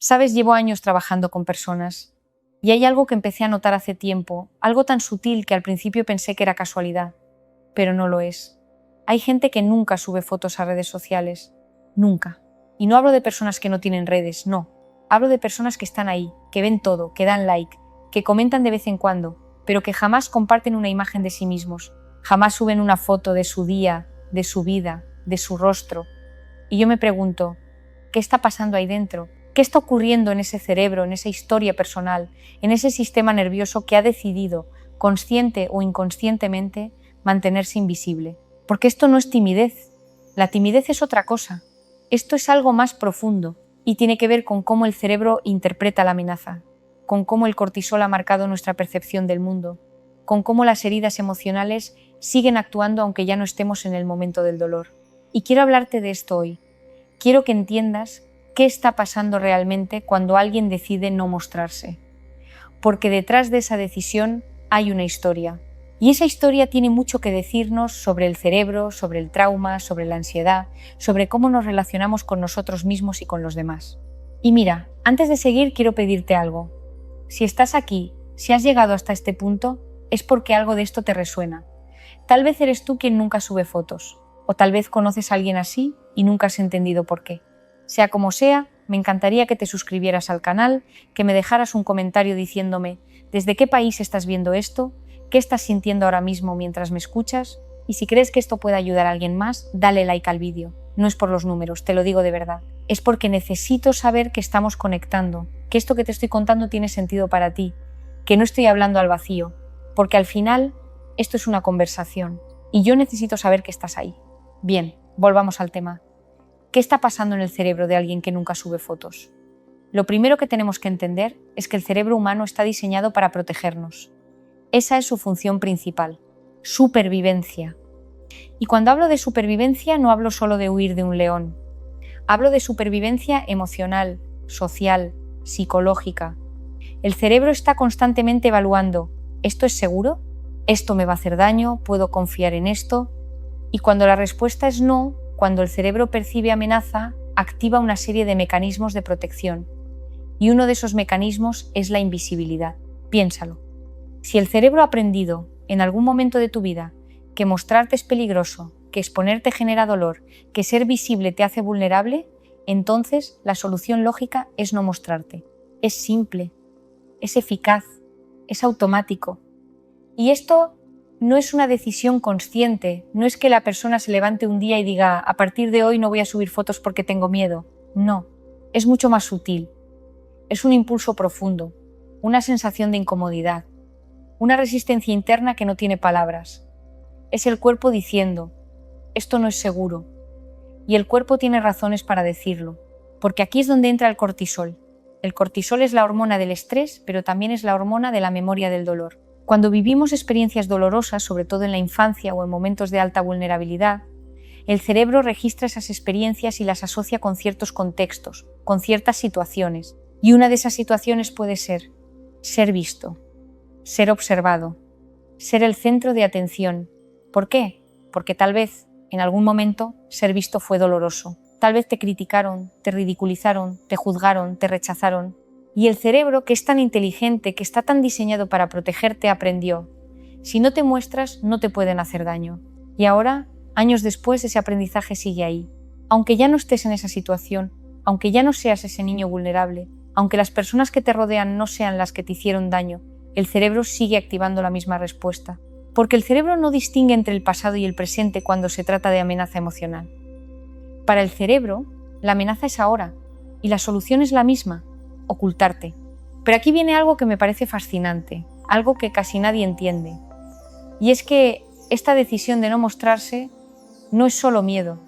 Sabes, llevo años trabajando con personas y hay algo que empecé a notar hace tiempo, algo tan sutil que al principio pensé que era casualidad, pero no lo es. Hay gente que nunca sube fotos a redes sociales, nunca. Y no hablo de personas que no tienen redes, no. Hablo de personas que están ahí, que ven todo, que dan like, que comentan de vez en cuando, pero que jamás comparten una imagen de sí mismos, jamás suben una foto de su día, de su vida, de su rostro. Y yo me pregunto, ¿qué está pasando ahí dentro? ¿Qué está ocurriendo en ese cerebro, en esa historia personal, en ese sistema nervioso que ha decidido, consciente o inconscientemente, mantenerse invisible? Porque esto no es timidez. La timidez es otra cosa. Esto es algo más profundo y tiene que ver con cómo el cerebro interpreta la amenaza, con cómo el cortisol ha marcado nuestra percepción del mundo, con cómo las heridas emocionales siguen actuando aunque ya no estemos en el momento del dolor. Y quiero hablarte de esto hoy. Quiero que entiendas qué está pasando realmente cuando alguien decide no mostrarse. Porque detrás de esa decisión hay una historia. Y esa historia tiene mucho que decirnos sobre el cerebro, sobre el trauma, sobre la ansiedad, sobre cómo nos relacionamos con nosotros mismos y con los demás. Y mira, antes de seguir quiero pedirte algo. Si estás aquí, si has llegado hasta este punto, es porque algo de esto te resuena. Tal vez eres tú quien nunca sube fotos, o tal vez conoces a alguien así y nunca has entendido por qué. Sea como sea, me encantaría que te suscribieras al canal, que me dejaras un comentario diciéndome desde qué país estás viendo esto, qué estás sintiendo ahora mismo mientras me escuchas, y si crees que esto puede ayudar a alguien más, dale like al vídeo. No es por los números, te lo digo de verdad. Es porque necesito saber que estamos conectando, que esto que te estoy contando tiene sentido para ti, que no estoy hablando al vacío, porque al final esto es una conversación y yo necesito saber que estás ahí. Bien, volvamos al tema. ¿Qué está pasando en el cerebro de alguien que nunca sube fotos? Lo primero que tenemos que entender es que el cerebro humano está diseñado para protegernos. Esa es su función principal, supervivencia. Y cuando hablo de supervivencia no hablo solo de huir de un león. Hablo de supervivencia emocional, social, psicológica. El cerebro está constantemente evaluando, ¿esto es seguro? ¿Esto me va a hacer daño? ¿Puedo confiar en esto? Y cuando la respuesta es no, cuando el cerebro percibe amenaza, activa una serie de mecanismos de protección. Y uno de esos mecanismos es la invisibilidad. Piénsalo. Si el cerebro ha aprendido, en algún momento de tu vida, que mostrarte es peligroso, que exponerte genera dolor, que ser visible te hace vulnerable, entonces la solución lógica es no mostrarte. Es simple, es eficaz, es automático. Y esto no es una decisión consciente, no es que la persona se levante un día y diga a partir de hoy no voy a subir fotos porque tengo miedo. No, es mucho más sutil. Es un impulso profundo, una sensación de incomodidad, una resistencia interna que no tiene palabras. Es el cuerpo diciendo, esto no es seguro. Y el cuerpo tiene razones para decirlo, porque aquí es donde entra el cortisol. El cortisol es la hormona del estrés, pero también es la hormona de la memoria del dolor. Cuando vivimos experiencias dolorosas, sobre todo en la infancia o en momentos de alta vulnerabilidad, el cerebro registra esas experiencias y las asocia con ciertos contextos, con ciertas situaciones. Y una de esas situaciones puede ser visto, ser observado, ser el centro de atención. ¿Por qué? Porque tal vez, en algún momento, ser visto fue doloroso. Tal vez te criticaron, te ridiculizaron, te juzgaron, te rechazaron. Y el cerebro, que es tan inteligente, que está tan diseñado para protegerte, aprendió. Si no te muestras, no te pueden hacer daño. Y ahora, años después, ese aprendizaje sigue ahí. Aunque ya no estés en esa situación, aunque ya no seas ese niño vulnerable, aunque las personas que te rodean no sean las que te hicieron daño, el cerebro sigue activando la misma respuesta. Porque el cerebro no distingue entre el pasado y el presente cuando se trata de amenaza emocional. Para el cerebro, la amenaza es ahora, y la solución es la misma: ocultarte. Pero aquí viene algo que me parece fascinante, algo que casi nadie entiende. Y es que esta decisión de no mostrarse no es solo miedo,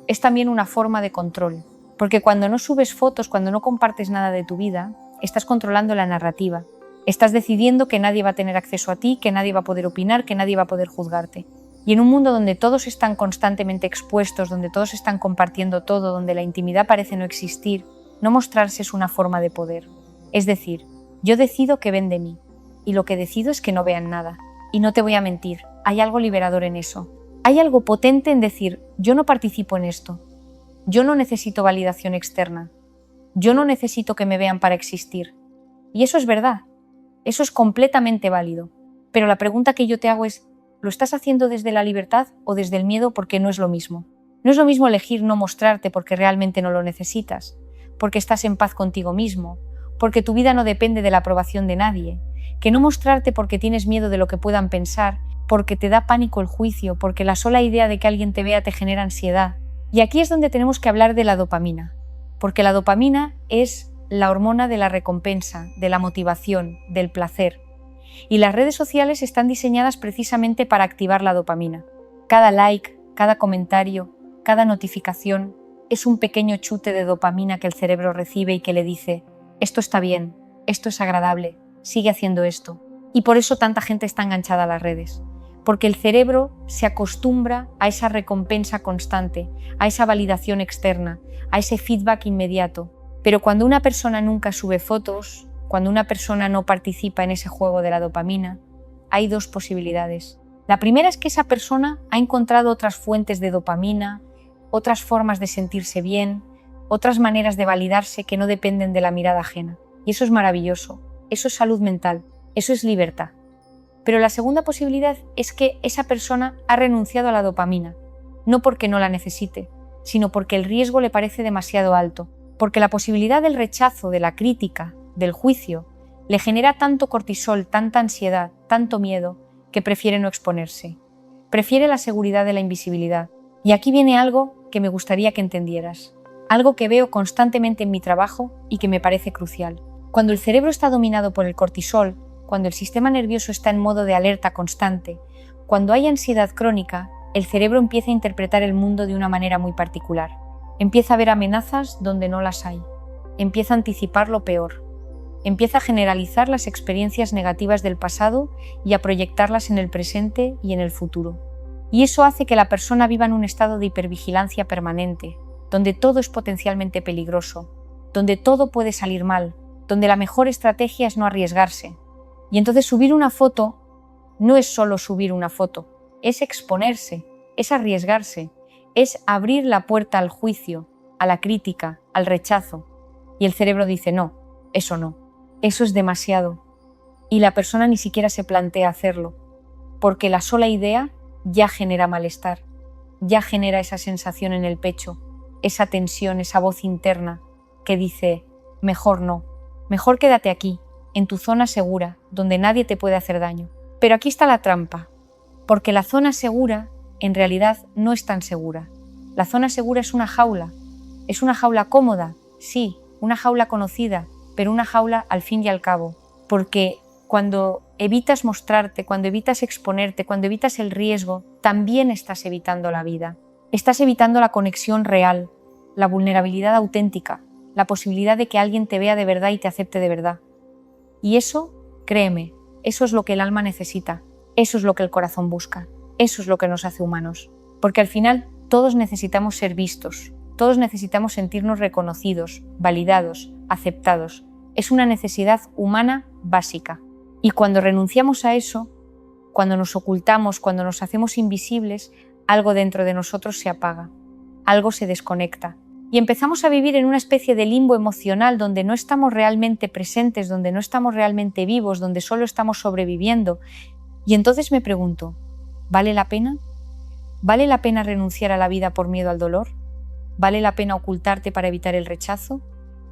es también una forma de control. Porque cuando no subes fotos, cuando no compartes nada de tu vida, estás controlando la narrativa. Estás decidiendo que nadie va a tener acceso a ti, que nadie va a poder opinar, que nadie va a poder juzgarte. Y en un mundo donde todos están constantemente expuestos, donde todos están compartiendo todo, donde la intimidad parece no existir, no mostrarse es una forma de poder. Es decir, yo decido que ven de mí, y lo que decido es que no vean nada. Y no te voy a mentir, hay algo liberador en eso. Hay algo potente en decir, yo no participo en esto. Yo no necesito validación externa. Yo no necesito que me vean para existir. Y eso es verdad. Eso es completamente válido. Pero la pregunta que yo te hago es, ¿lo estás haciendo desde la libertad o desde el miedo? Porque no es lo mismo. No es lo mismo elegir no mostrarte porque realmente no lo necesitas, porque estás en paz contigo mismo, porque tu vida no depende de la aprobación de nadie, que no mostrarte porque tienes miedo de lo que puedan pensar, porque te da pánico el juicio, porque la sola idea de que alguien te vea te genera ansiedad. Y aquí es donde tenemos que hablar de la dopamina, porque la dopamina es la hormona de la recompensa, de la motivación, del placer. Y las redes sociales están diseñadas precisamente para activar la dopamina. Cada like, cada comentario, cada notificación es un pequeño chute de dopamina que el cerebro recibe y que le dice: esto está bien, esto es agradable, sigue haciendo esto. Y por eso tanta gente está enganchada a las redes, porque el cerebro se acostumbra a esa recompensa constante, a esa validación externa, a ese feedback inmediato. Pero cuando una persona nunca sube fotos, cuando una persona no participa en ese juego de la dopamina, hay dos posibilidades. La primera es que esa persona ha encontrado otras fuentes de dopamina, otras formas de sentirse bien, otras maneras de validarse que no dependen de la mirada ajena. Y eso es maravilloso, eso es salud mental, eso es libertad. Pero la segunda posibilidad es que esa persona ha renunciado a la dopamina, no porque no la necesite, sino porque el riesgo le parece demasiado alto, porque la posibilidad del rechazo, de la crítica, del juicio, le genera tanto cortisol, tanta ansiedad, tanto miedo, que prefiere no exponerse. Prefiere la seguridad de la invisibilidad. Y aquí viene algo que me gustaría que entendieras, algo que veo constantemente en mi trabajo y que me parece crucial. Cuando el cerebro está dominado por el cortisol, cuando el sistema nervioso está en modo de alerta constante, cuando hay ansiedad crónica, el cerebro empieza a interpretar el mundo de una manera muy particular. Empieza a ver amenazas donde no las hay. Empieza a anticipar lo peor. Empieza a generalizar las experiencias negativas del pasado y a proyectarlas en el presente y en el futuro. Y eso hace que la persona viva en un estado de hipervigilancia permanente, donde todo es potencialmente peligroso, donde todo puede salir mal, donde la mejor estrategia es no arriesgarse. Y entonces subir una foto no es solo subir una foto, es exponerse, es arriesgarse, es abrir la puerta al juicio, a la crítica, al rechazo. Y el cerebro dice: no, eso es demasiado. Y la persona ni siquiera se plantea hacerlo, porque la sola idea ya genera malestar, ya genera esa sensación en el pecho, esa tensión, esa voz interna que dice: mejor no, mejor quédate aquí, en tu zona segura, donde nadie te puede hacer daño. Pero aquí está la trampa, porque la zona segura en realidad no es tan segura. La zona segura es una jaula cómoda, sí, una jaula conocida, pero una jaula al fin y al cabo, porque cuando evitas mostrarte, cuando evitas exponerte, cuando evitas el riesgo, también estás evitando la vida. Estás evitando la conexión real, la vulnerabilidad auténtica, la posibilidad de que alguien te vea de verdad y te acepte de verdad. Y eso, créeme, eso es lo que el alma necesita, eso es lo que el corazón busca, eso es lo que nos hace humanos. Porque al final todos necesitamos ser vistos, todos necesitamos sentirnos reconocidos, validados, aceptados. Es una necesidad humana básica. Y cuando renunciamos a eso, cuando nos ocultamos, cuando nos hacemos invisibles, algo dentro de nosotros se apaga, algo se desconecta. Y empezamos a vivir en una especie de limbo emocional donde no estamos realmente presentes, donde no estamos realmente vivos, donde solo estamos sobreviviendo. Y entonces me pregunto, ¿vale la pena? ¿Vale la pena renunciar a la vida por miedo al dolor? ¿Vale la pena ocultarte para evitar el rechazo?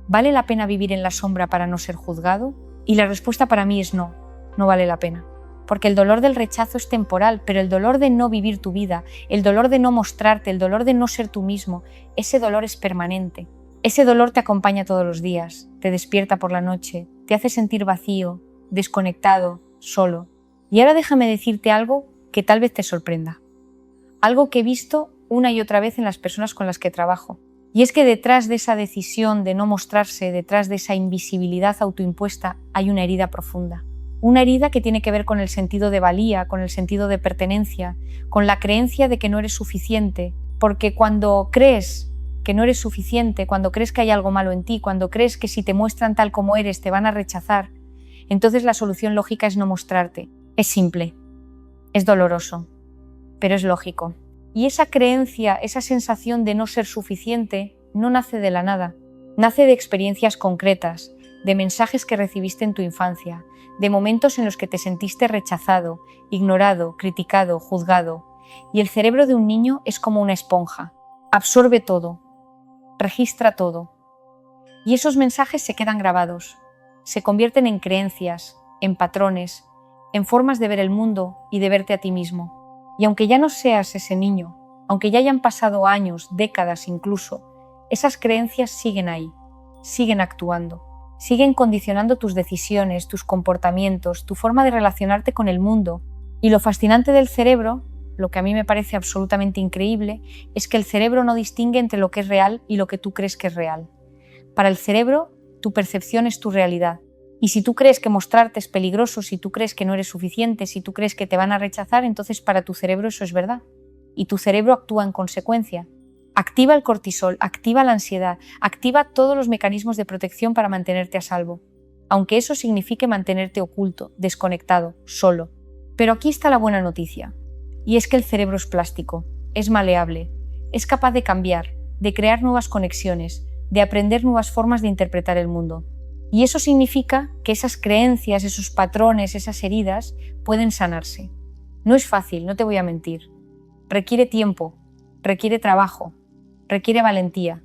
¿Vale la pena vivir en la sombra para no ser juzgado? Y la respuesta para mí es no, no vale la pena. Porque el dolor del rechazo es temporal, pero el dolor de no vivir tu vida, el dolor de no mostrarte, el dolor de no ser tú mismo, ese dolor es permanente. Ese dolor te acompaña todos los días, te despierta por la noche, te hace sentir vacío, desconectado, solo. Y ahora déjame decirte algo que tal vez te sorprenda. Algo que he visto una y otra vez en las personas con las que trabajo. Y es que detrás de esa decisión de no mostrarse, detrás de esa invisibilidad autoimpuesta, hay una herida profunda. Una herida que tiene que ver con el sentido de valía, con el sentido de pertenencia, con la creencia de que no eres suficiente, porque cuando crees que no eres suficiente, cuando crees que hay algo malo en ti, cuando crees que si te muestran tal como eres te van a rechazar, entonces la solución lógica es no mostrarte. Es simple, es doloroso, pero es lógico. Y esa creencia, esa sensación de no ser suficiente, no nace de la nada. Nace de experiencias concretas, de mensajes que recibiste en tu infancia, de momentos en los que te sentiste rechazado, ignorado, criticado, juzgado. Y el cerebro de un niño es como una esponja. Absorbe todo, registra todo. Y esos mensajes se quedan grabados, se convierten en creencias, en patrones, en formas de ver el mundo y de verte a ti mismo. Y aunque ya no seas ese niño, aunque ya hayan pasado años, décadas incluso, esas creencias siguen ahí, siguen actuando, siguen condicionando tus decisiones, tus comportamientos, tu forma de relacionarte con el mundo. Y lo fascinante del cerebro, lo que a mí me parece absolutamente increíble, es que el cerebro no distingue entre lo que es real y lo que tú crees que es real. Para el cerebro, tu percepción es tu realidad. Y si tú crees que mostrarte es peligroso, si tú crees que no eres suficiente, si tú crees que te van a rechazar, entonces para tu cerebro eso es verdad. Y tu cerebro actúa en consecuencia. Activa el cortisol, activa la ansiedad, activa todos los mecanismos de protección para mantenerte a salvo. Aunque eso signifique mantenerte oculto, desconectado, solo. Pero aquí está la buena noticia. Y es que el cerebro es plástico, es maleable, es capaz de cambiar, de crear nuevas conexiones, de aprender nuevas formas de interpretar el mundo. Y eso significa que esas creencias, esos patrones, esas heridas pueden sanarse. No es fácil, no te voy a mentir. Requiere tiempo, requiere trabajo, requiere valentía,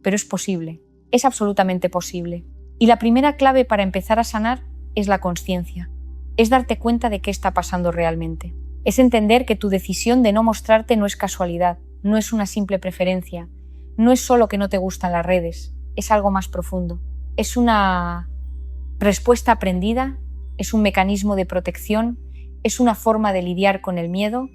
pero es posible, es absolutamente posible. Y la primera clave para empezar a sanar es la consciencia, es darte cuenta de qué está pasando realmente. Es entender que tu decisión de no mostrarte no es casualidad, no es una simple preferencia, no es solo que no te gustan las redes, es algo más profundo. Es una respuesta aprendida, es un mecanismo de protección, es una forma de lidiar con el miedo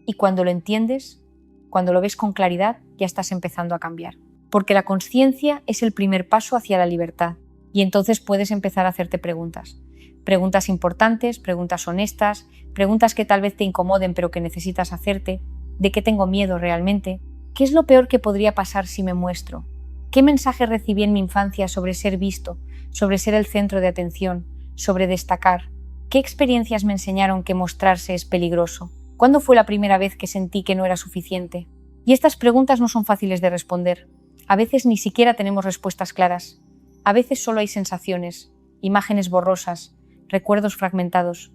y cuando lo entiendes, cuando lo ves con claridad, ya estás empezando a cambiar. Porque la consciencia es el primer paso hacia la libertad y entonces puedes empezar a hacerte preguntas. Preguntas importantes, preguntas honestas, preguntas que tal vez te incomoden pero que necesitas hacerte. ¿De qué tengo miedo realmente? ¿Qué es lo peor que podría pasar si me muestro? ¿Qué mensaje recibí en mi infancia sobre ser visto, sobre ser el centro de atención, sobre destacar? ¿Qué experiencias me enseñaron que mostrarse es peligroso? ¿Cuándo fue la primera vez que sentí que no era suficiente? Y estas preguntas no son fáciles de responder. A veces ni siquiera tenemos respuestas claras. A veces solo hay sensaciones, imágenes borrosas, recuerdos fragmentados.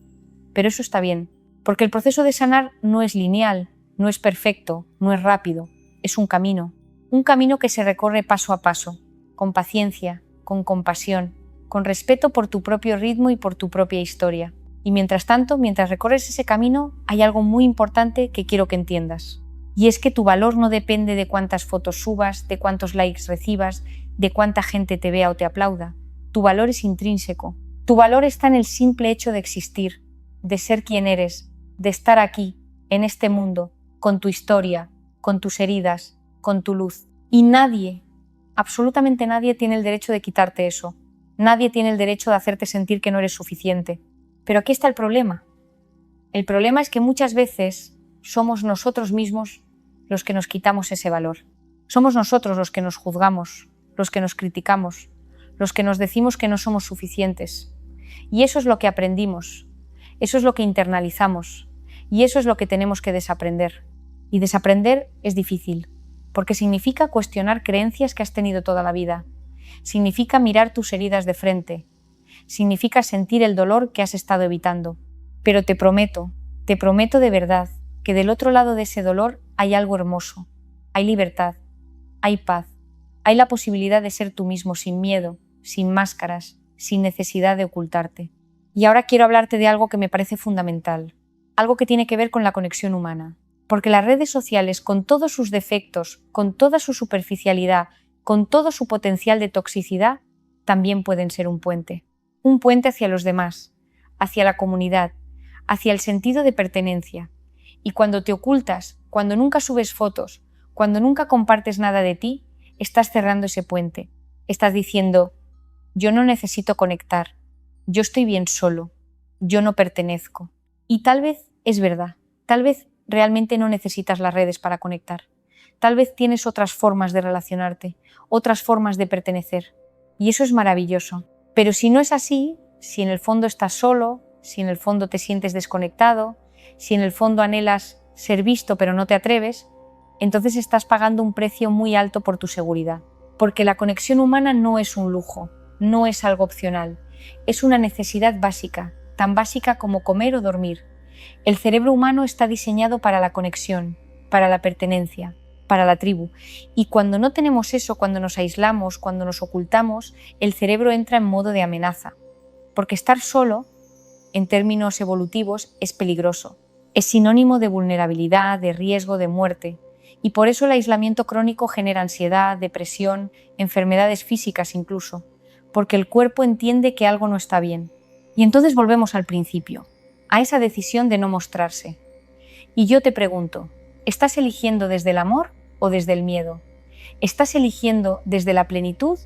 Pero eso está bien, porque el proceso de sanar no es lineal, no es perfecto, no es rápido, es un camino que se recorre paso a paso, con paciencia, con compasión, con respeto por tu propio ritmo y por tu propia historia. Y mientras tanto, mientras recorres ese camino, hay algo muy importante que quiero que entiendas. Y es que tu valor no depende de cuántas fotos subas, de cuántos likes recibas, de cuánta gente te vea o te aplauda. Tu valor es intrínseco. Tu valor está en el simple hecho de existir, de ser quien eres, de estar aquí, en este mundo, con tu historia, con tus heridas, con tu luz. Y nadie, absolutamente nadie tiene el derecho de quitarte eso. Nadie tiene el derecho de hacerte sentir que no eres suficiente. Pero aquí está el problema. El problema es que muchas veces somos nosotros mismos los que nos quitamos ese valor. Somos nosotros los que nos juzgamos, los que nos criticamos, los que nos decimos que no somos suficientes. Y eso es lo que aprendimos, eso es lo que internalizamos, y eso es lo que tenemos que desaprender. Y desaprender es difícil, porque significa cuestionar creencias que has tenido toda la vida, significa mirar tus heridas de frente, significa sentir el dolor que has estado evitando. Pero te prometo de verdad, que del otro lado de ese dolor hay algo hermoso, hay libertad, hay paz, hay la posibilidad de ser tú mismo sin miedo, sin máscaras, sin necesidad de ocultarte. Y ahora quiero hablarte de algo que me parece fundamental, algo que tiene que ver con la conexión humana. Porque las redes sociales, con todos sus defectos, con toda su superficialidad, con todo su potencial de toxicidad, también pueden ser un puente hacia los demás, hacia la comunidad, hacia el sentido de pertenencia. Y cuando te ocultas, cuando nunca subes fotos, cuando nunca compartes nada de ti, estás cerrando ese puente. Estás diciendo, yo no necesito conectar, yo estoy bien solo, yo no pertenezco. Y tal vez es verdad, tal vez realmente no necesitas las redes para conectar. Tal vez tienes otras formas de relacionarte, otras formas de pertenecer. Y eso es maravilloso. Pero si no es así, si en el fondo estás solo, si en el fondo te sientes desconectado, si en el fondo anhelas ser visto pero no te atreves, entonces estás pagando un precio muy alto por tu seguridad. porque la conexión humana no es un lujo, no es algo opcional, es una necesidad básica, tan básica como comer o dormir. El cerebro humano está diseñado para la conexión, para la pertenencia, para la tribu. Y cuando no tenemos eso, cuando nos aislamos, cuando nos ocultamos, el cerebro entra en modo de amenaza. Porque estar solo, en términos evolutivos, es peligroso. Es sinónimo de vulnerabilidad, de riesgo, de muerte. Y por eso el aislamiento crónico genera ansiedad, depresión, enfermedades físicas incluso. Porque el cuerpo entiende que algo no está bien. Y entonces volvemos al principio, a esa decisión de no mostrarse. Y yo te pregunto, ¿estás eligiendo desde el amor o desde el miedo? ¿Estás eligiendo desde la plenitud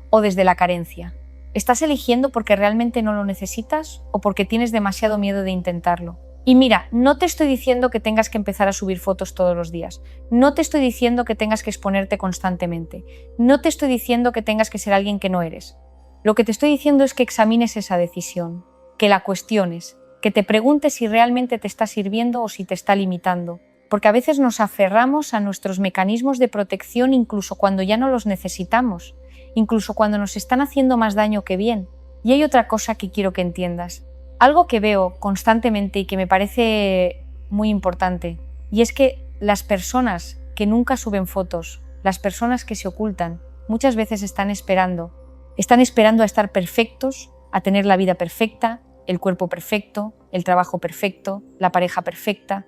o desde la carencia? ¿Estás eligiendo porque realmente no lo necesitas o porque tienes demasiado miedo de intentarlo? Y mira, no te estoy diciendo que tengas que empezar a subir fotos todos los días. No te estoy diciendo que tengas que exponerte constantemente. No te estoy diciendo que tengas que ser alguien que no eres. Lo que te estoy diciendo es que examines esa decisión, que la cuestiones, que te preguntes si realmente te está sirviendo o si te está limitando. Porque a veces nos aferramos a nuestros mecanismos de protección incluso cuando ya no los necesitamos, incluso cuando nos están haciendo más daño que bien. Y hay otra cosa que quiero que entiendas. Algo que veo constantemente y que me parece muy importante, y es que las personas que nunca suben fotos, las personas que se ocultan, muchas veces están esperando a estar perfectos, a tener la vida perfecta, el cuerpo perfecto, el trabajo perfecto, la pareja perfecta.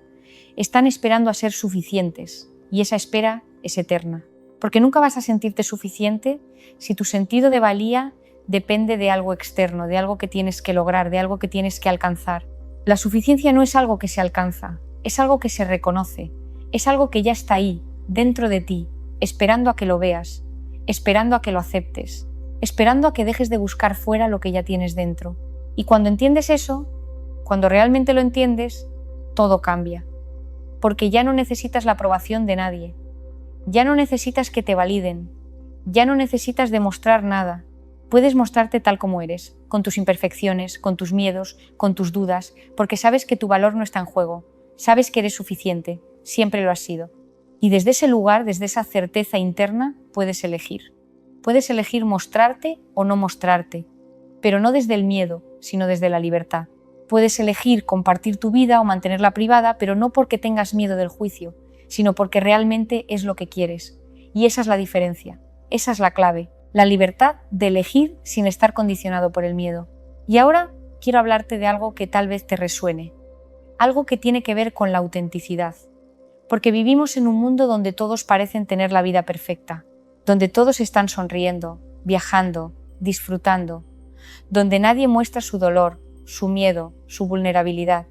Están esperando a ser suficientes, y esa espera es eterna. Porque nunca vas a sentirte suficiente si tu sentido de valía depende de algo externo, de algo que tienes que lograr, de algo que tienes que alcanzar. La suficiencia no es algo que se alcanza, es algo que se reconoce, es algo que ya está ahí, dentro de ti, esperando a que lo veas, esperando a que lo aceptes, esperando a que dejes de buscar fuera lo que ya tienes dentro. Y cuando entiendes eso, cuando realmente lo entiendes, todo cambia. Porque ya no necesitas la aprobación de nadie, ya no necesitas que te validen, ya no necesitas demostrar nada. Puedes mostrarte tal como eres, con tus imperfecciones, con tus miedos, con tus dudas, porque sabes que tu valor no está en juego, sabes que eres suficiente, siempre lo has sido. Y desde ese lugar, desde esa certeza interna, puedes elegir. Puedes elegir mostrarte o no mostrarte, pero no desde el miedo, sino desde la libertad. Puedes elegir compartir tu vida o mantenerla privada, pero no porque tengas miedo del juicio, sino porque realmente es lo que quieres. Y esa es la diferencia, esa es la clave. La libertad de elegir sin estar condicionado por el miedo. Y ahora quiero hablarte de algo que tal vez te resuene, algo que tiene que ver con la autenticidad, porque vivimos en un mundo donde todos parecen tener la vida perfecta, donde todos están sonriendo, viajando, disfrutando, donde nadie muestra su dolor, su miedo, su vulnerabilidad.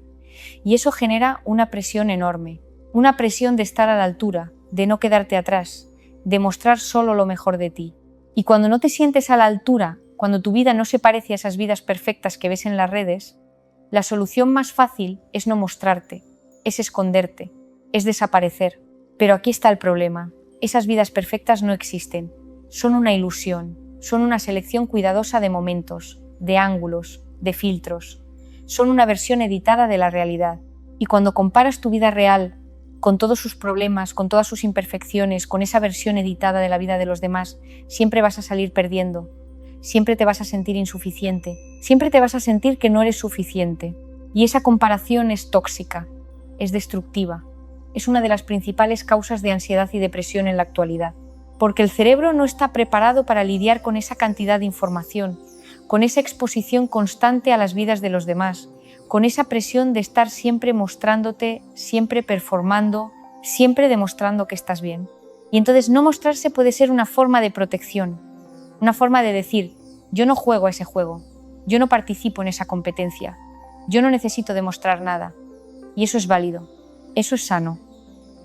Y eso genera una presión enorme, una presión de estar a la altura, de no quedarte atrás, de mostrar solo lo mejor de ti. Y cuando no te sientes a la altura, cuando tu vida no se parece a esas vidas perfectas que ves en las redes, la solución más fácil es no mostrarte, es esconderte, es desaparecer. Pero aquí está el problema. Esas vidas perfectas no existen. Son una ilusión, son una selección cuidadosa de momentos, de ángulos, de filtros. Son una versión editada de la realidad. Y cuando comparas tu vida real con todos sus problemas, con todas sus imperfecciones, con esa versión editada de la vida de los demás, siempre vas a salir perdiendo, siempre te vas a sentir insuficiente, siempre te vas a sentir que no eres suficiente. Y esa comparación es tóxica, es destructiva, es una de las principales causas de ansiedad y depresión en la actualidad, porque el cerebro no está preparado para lidiar con esa cantidad de información, con esa exposición constante a las vidas de los demás, con esa presión de estar siempre mostrándote, siempre performando, siempre demostrando que estás bien. Y entonces no mostrarse puede ser una forma de protección, una forma de decir, yo no juego a ese juego, yo no participo en esa competencia, yo no necesito demostrar nada. Y eso es válido, eso es sano.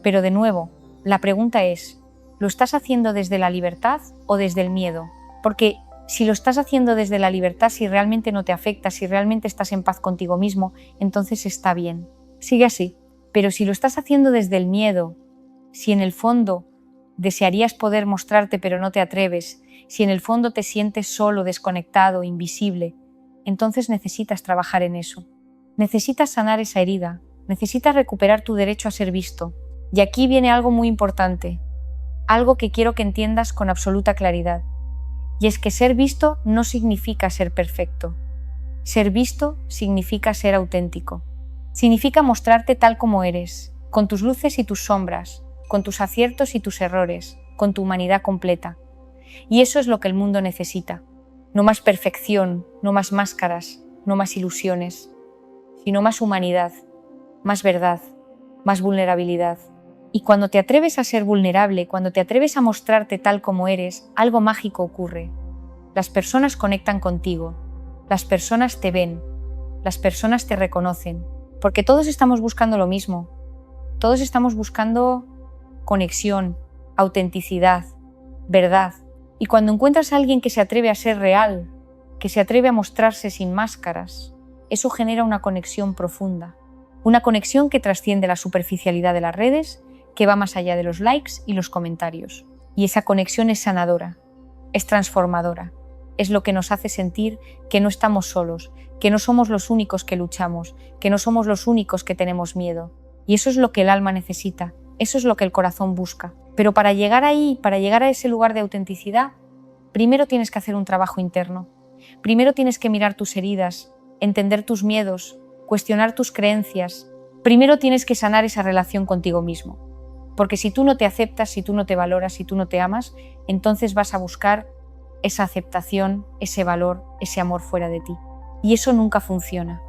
Pero de nuevo, la pregunta es, ¿lo estás haciendo desde la libertad o desde el miedo? Porque si lo estás haciendo desde la libertad, si realmente no te afecta, si realmente estás en paz contigo mismo, entonces está bien. Sigue así. Pero si lo estás haciendo desde el miedo, si en el fondo desearías poder mostrarte pero no te atreves, si en el fondo te sientes solo, desconectado, invisible, entonces necesitas trabajar en eso. Necesitas sanar esa herida, necesitas recuperar tu derecho a ser visto. Y aquí viene algo muy importante. algo que quiero que entiendas con absoluta claridad. Y es que ser visto no significa ser perfecto. Ser visto significa ser auténtico. Significa mostrarte tal como eres, con tus luces y tus sombras, con tus aciertos y tus errores, con tu humanidad completa. Y eso es lo que el mundo necesita. No más perfección, no más máscaras, no más ilusiones, sino más humanidad, más verdad, más vulnerabilidad. Y cuando te atreves a ser vulnerable, cuando te atreves a mostrarte tal como eres, algo mágico ocurre. Las personas conectan contigo, las personas te ven, las personas te reconocen, porque todos estamos buscando lo mismo. Todos estamos buscando conexión, autenticidad, verdad. Y cuando encuentras a alguien que se atreve a ser real, que se atreve a mostrarse sin máscaras, eso genera una conexión profunda. Una conexión que trasciende la superficialidad de las redes, que va más allá de los likes y los comentarios. Y esa conexión es sanadora, es transformadora. Es lo que nos hace sentir que no estamos solos, que no somos los únicos que luchamos, que no somos los únicos que tenemos miedo. Y eso es lo que el alma necesita, eso es lo que el corazón busca. Pero para llegar ahí, para llegar a ese lugar de autenticidad, primero tienes que hacer un trabajo interno. Primero tienes que mirar tus heridas, entender tus miedos, cuestionar tus creencias. Primero tienes que sanar esa relación contigo mismo. Porque si tú no te aceptas, si tú no te valoras, si tú no te amas, entonces vas a buscar esa aceptación, ese valor, ese amor fuera de ti. Y eso nunca funciona.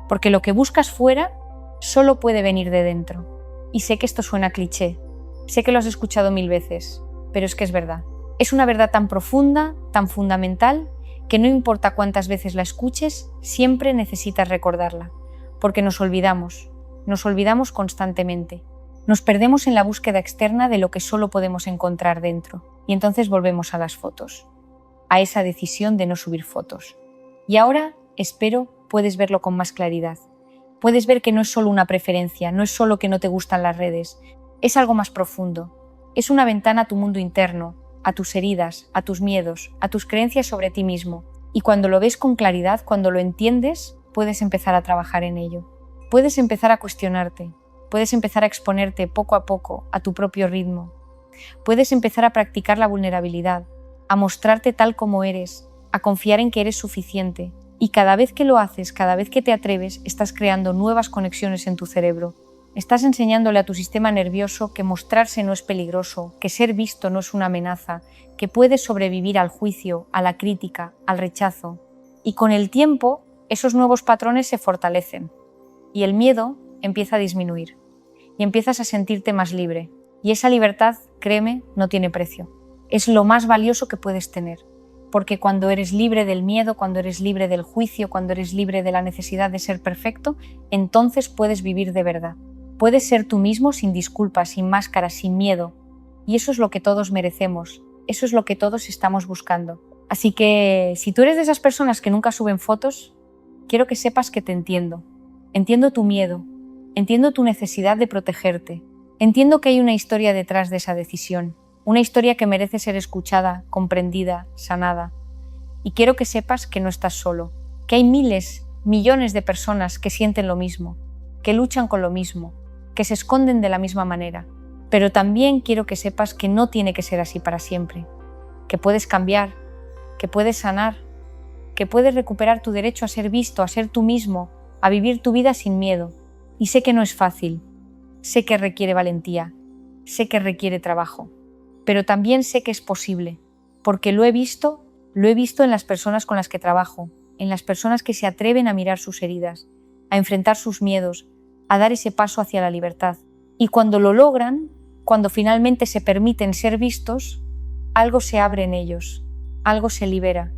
Porque lo que buscas fuera solo puede venir de dentro. Y sé que esto suena cliché, sé que lo has escuchado 1000 veces, pero es que es verdad. Es una verdad tan profunda, tan fundamental, que no importa cuántas veces la escuches, siempre necesitas recordarla. Porque nos olvidamos constantemente. Nos perdemos en la búsqueda externa de lo que solo podemos encontrar dentro. Y entonces volvemos a las fotos, a esa decisión de no subir fotos. Y ahora, espero, puedes verlo con más claridad. Puedes ver que no es solo una preferencia, no es solo que no te gustan las redes, es algo más profundo. Es una ventana a tu mundo interno, a tus heridas, a tus miedos, a tus creencias sobre ti mismo. Y cuando lo ves con claridad, cuando lo entiendes, puedes empezar a trabajar en ello. Puedes empezar a cuestionarte, puedes empezar a exponerte poco a poco a tu propio ritmo. Puedes empezar a practicar la vulnerabilidad, a mostrarte tal como eres, a confiar en que eres suficiente. Y cada vez que lo haces, cada vez que te atreves, estás creando nuevas conexiones en tu cerebro. Estás enseñándole a tu sistema nervioso que mostrarse no es peligroso, que ser visto no es una amenaza, que puedes sobrevivir al juicio, a la crítica, al rechazo. Y con el tiempo, esos nuevos patrones se fortalecen. Y el miedo empieza a disminuir. Y empiezas a sentirte más libre. Y esa libertad, créeme, no tiene precio. Es lo más valioso que puedes tener. Porque cuando eres libre del miedo, cuando eres libre del juicio, cuando eres libre de la necesidad de ser perfecto, entonces puedes vivir de verdad. Puedes ser tú mismo sin disculpas, sin máscaras, sin miedo. Y eso es lo que todos merecemos. Eso es lo que todos estamos buscando. Así que, si tú eres de esas personas que nunca suben fotos, quiero que sepas que te entiendo. Entiendo tu miedo. Entiendo tu necesidad de protegerte. Entiendo que hay una historia detrás de esa decisión. Una historia que merece ser escuchada, comprendida, sanada. Y quiero que sepas que no estás solo. Que hay miles, millones de personas que sienten lo mismo, que luchan con lo mismo, que se esconden de la misma manera. Pero también quiero que sepas que no tiene que ser así para siempre. Que puedes cambiar, que puedes sanar, que puedes recuperar tu derecho a ser visto, a ser tú mismo, a vivir tu vida sin miedo. Y sé que no es fácil. Sé que requiere valentía. Sé que requiere trabajo. Pero también sé que es posible, porque lo he visto en las personas con las que trabajo, en las personas que se atreven a mirar sus heridas, a enfrentar sus miedos, a dar ese paso hacia la libertad. Y cuando lo logran, cuando finalmente se permiten ser vistos, algo se abre en ellos, algo se libera,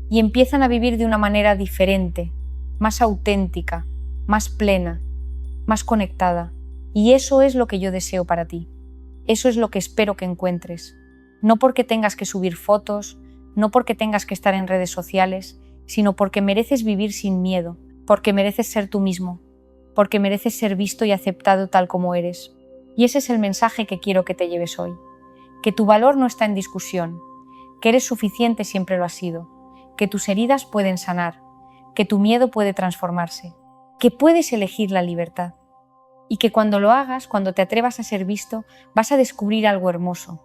y empiezan a vivir de una manera diferente, más auténtica, más plena, más conectada. Y eso es lo que yo deseo para ti. Eso es lo que espero que encuentres. No porque tengas que subir fotos, no porque tengas que estar en redes sociales, sino porque mereces vivir sin miedo, porque mereces ser tú mismo, porque mereces ser visto y aceptado tal como eres. Y ese es el mensaje que quiero que te lleves hoy. Que tu valor no está en discusión, que eres suficiente siempre lo has sido, que tus heridas pueden sanar, que tu miedo puede transformarse, que puedes elegir la libertad. Y que cuando lo hagas, cuando te atrevas a ser visto, vas a descubrir algo hermoso.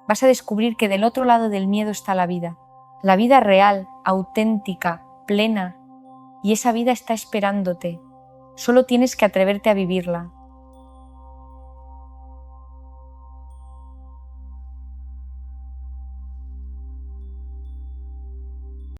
vas a descubrir que del otro lado del miedo está la vida real, auténtica, plena, y esa vida está esperándote. Solo tienes que atreverte a vivirla,